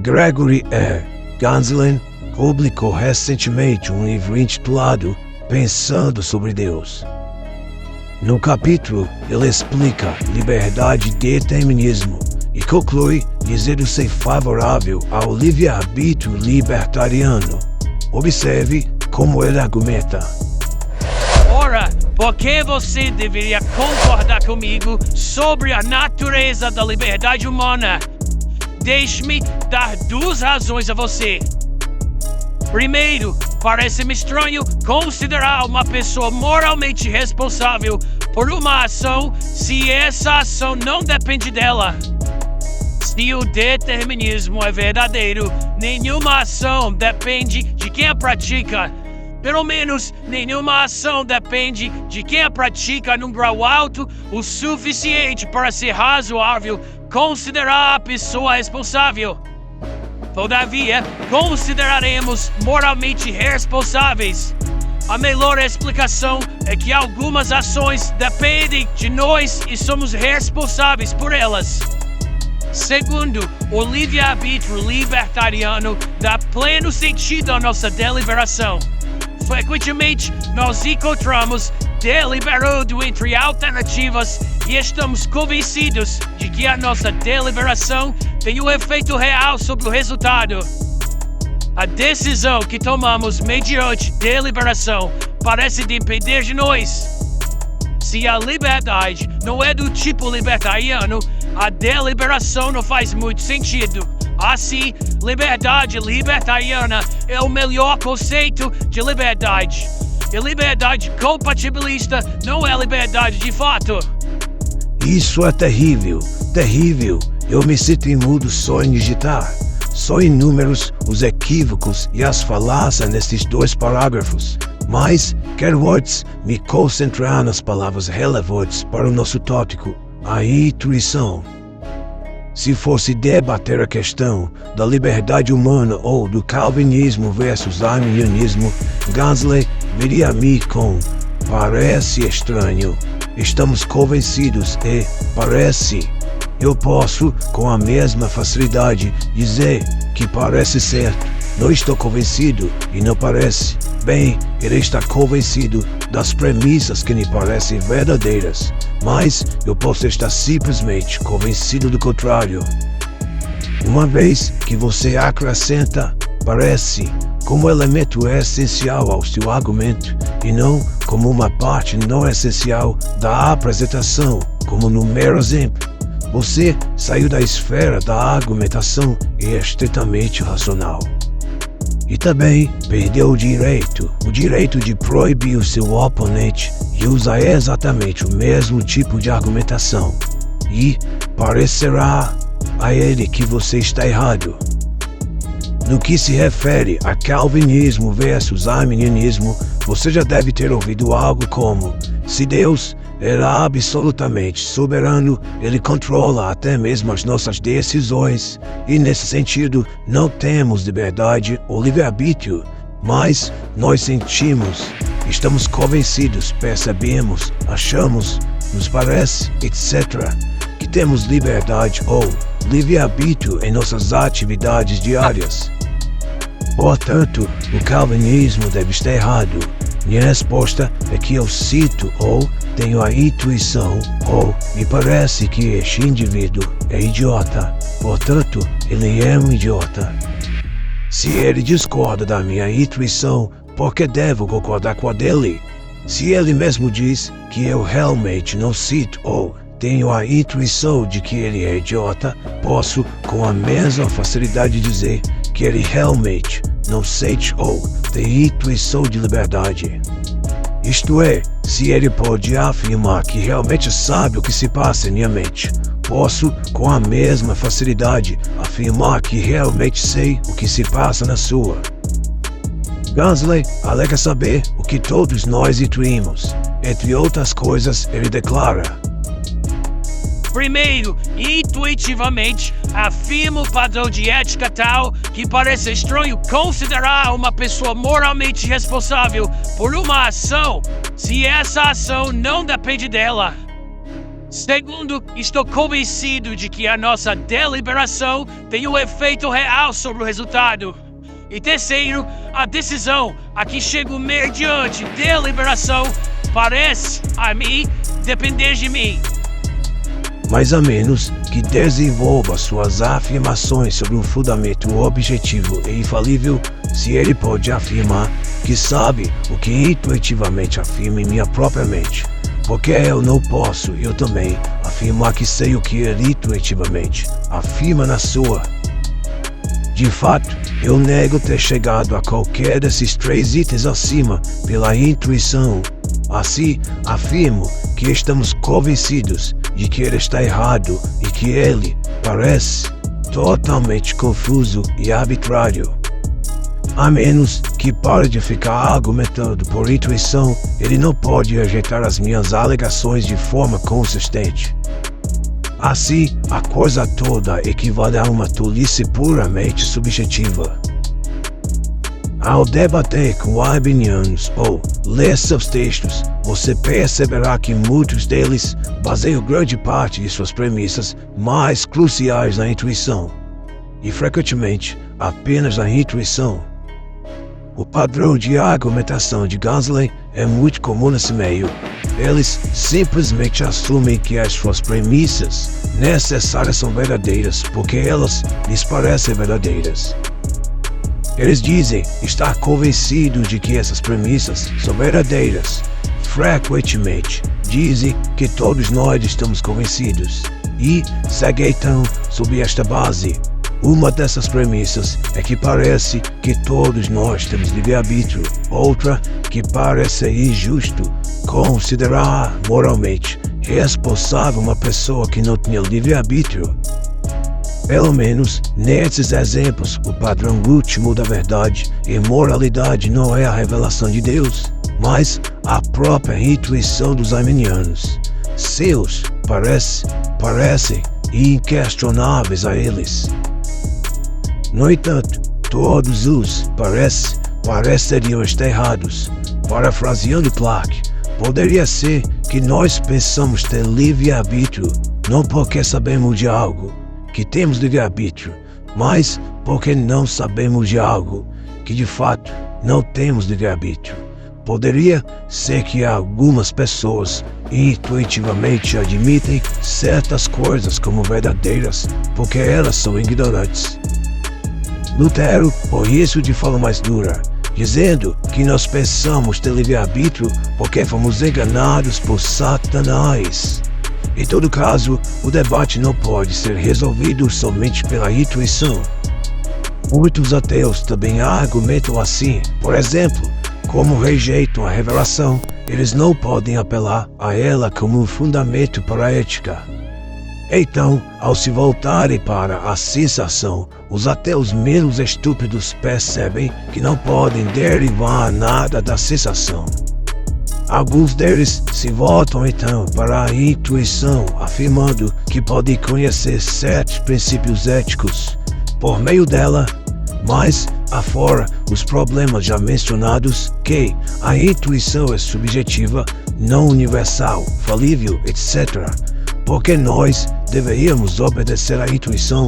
Gregory R. Ganslen publicou recentemente um livro intitulado Pensando sobre Deus. No capítulo, ele explica liberdade e determinismo e conclui dizendo ser favorável ao livre-arbítrio libertariano. Observe como ele argumenta. Ora, por que você deveria concordar comigo sobre a natureza da liberdade humana? Deixe-me dar duas razões a você. Primeiro, parece-me estranho considerar uma pessoa moralmente responsável por uma ação se essa ação não depende dela. Se o determinismo é verdadeiro, nenhuma ação depende de quem a pratica. Pelo menos, nenhuma ação depende de quem a pratica num grau alto o suficiente para ser razoável considerar a pessoa responsável. Todavia, consideraremos moralmente responsáveis. A melhor explicação é que algumas ações dependem de nós e somos responsáveis por elas. Segundo, o livre-arbítrio libertariano dá pleno sentido à nossa deliberação. Frequentemente, nós encontramos deliberando entre alternativas e estamos convencidos de que a nossa deliberação tem um efeito real sobre o resultado. A decisão que tomamos mediante deliberação parece depender de nós. Se a liberdade não é do tipo libertariano, a deliberação não faz muito sentido. Assim, liberdade libertariana é o melhor conceito de liberdade. E liberdade compatibilista não é liberdade de fato. Isso é terrível, terrível. Eu me sinto imundo só em digitar. São inúmeros os equívocos e as falácias nestes dois parágrafos. Mas quero antes me concentrar nas palavras relevantes para o nosso tópico, a intuição. Se fosse debater a questão da liberdade humana ou do calvinismo versus arminianismo, Ganslen viria a mim com parece estranho. Estamos convencidos e parece. Eu posso, com a mesma facilidade, dizer que parece certo. Não estou convencido e não parece. Bem, ele está convencido das premissas que me parecem verdadeiras, mas eu posso estar simplesmente convencido do contrário. Uma vez que você acrescenta parece como elemento essencial ao seu argumento e não como uma parte não essencial da apresentação, como no mero exemplo, você saiu da esfera da argumentação estritamente racional. E também perdeu o direito de proibir o seu oponente de usar exatamente o mesmo tipo de argumentação. E parecerá a ele que você está errado. No que se refere a calvinismo versus arminianismo, você já deve ter ouvido algo como: se Deus era absolutamente soberano, ele controla até mesmo as nossas decisões, e nesse sentido não temos liberdade ou livre-arbítrio, mas nós sentimos, estamos convencidos, percebemos, achamos, nos parece, etc., que temos liberdade ou livre-arbítrio em nossas atividades diárias. Portanto, o calvinismo deve estar errado. Minha resposta é que eu cito ou tenho a intuição ou me parece que este indivíduo é idiota. Portanto, ele é um idiota. Se ele discorda da minha intuição, por que devo concordar com a dele? Se ele mesmo diz que eu realmente não cito ou tenho a intuição de que ele é idiota, posso com a mesma facilidade dizer que ele realmente não sente ou tem intuição de liberdade. Isto é, se ele pode afirmar que realmente sabe o que se passa em minha mente, posso com a mesma facilidade afirmar que realmente sei o que se passa na sua. Ganslen alega saber o que todos nós intuímos. Entre outras coisas, ele declara: primeiro, intuitivamente, afirmo o padrão de ética tal que parece estranho considerar uma pessoa moralmente responsável por uma ação se essa ação não depende dela. Segundo, estou convencido de que a nossa deliberação tem um efeito real sobre o resultado. E terceiro, a decisão a que chego mediante deliberação parece, a mim, depender de mim. Mas a menos que desenvolva suas afirmações sobre um fundamento objetivo e infalível, se ele pode afirmar que sabe o que intuitivamente afirma em minha própria mente, porque eu não posso, eu também, afirmar que sei o que ele intuitivamente afirma na sua. De fato, eu nego ter chegado a qualquer desses 3 itens acima pela intuição. Assim, afirmo que estamos convencidos de que ele está errado e que ele parece totalmente confuso e arbitrário. A menos que pare de ficar argumentando por intuição, ele não pode rejeitar as minhas alegações de forma consistente. Assim, a coisa toda equivale a uma tolice puramente subjetiva. Ao debater com arminianos ou ler seus textos, você perceberá que muitos deles baseiam grande parte de suas premissas mais cruciais na intuição, e frequentemente apenas na intuição. O padrão de argumentação de Gansley é muito comum nesse meio. Eles simplesmente assumem que as suas premissas necessárias são verdadeiras porque elas lhes parecem verdadeiras. Eles dizem estar convencidos de que essas premissas são verdadeiras. Frequentemente dizem que todos nós estamos convencidos e seguem então sob esta base. Uma dessas premissas é que parece que todos nós temos livre-arbítrio. Outra, que parece injusto considerar moralmente responsável uma pessoa que não tinha livre-arbítrio. Pelo menos, nesses exemplos, o padrão último da verdade e moralidade não é a revelação de Deus, mas a própria intuição dos arminianos. Seus parecem inquestionáveis a eles. No entanto, todos os pareceriam estar errados. Parafraseando Clarke, poderia ser que nós pensamos ter livre-arbítrio não porque sabemos de algo que temos livre-arbítrio, mas porque não sabemos de algo que de fato não temos livre-arbítrio. Poderia ser que algumas pessoas intuitivamente admitem certas coisas como verdadeiras porque elas são ignorantes. Lutero, por isso de forma mais dura, dizendo que nós pensamos ter livre-arbítrio porque fomos enganados por Satanás. Em todo caso, o debate não pode ser resolvido somente pela intuição. Muitos ateus também argumentam assim. Por exemplo, como rejeitam a revelação, eles não podem apelar a ela como um fundamento para a ética. Então, ao se voltarem para a sensação, os ateus menos estúpidos percebem que não podem derivar nada da sensação. Alguns deles se voltam então para a intuição, afirmando que podem conhecer certos princípios éticos por meio dela, mas afora os problemas já mencionados, que a intuição é subjetiva, não universal, falível, etc., porque nós deveríamos obedecer à intuição.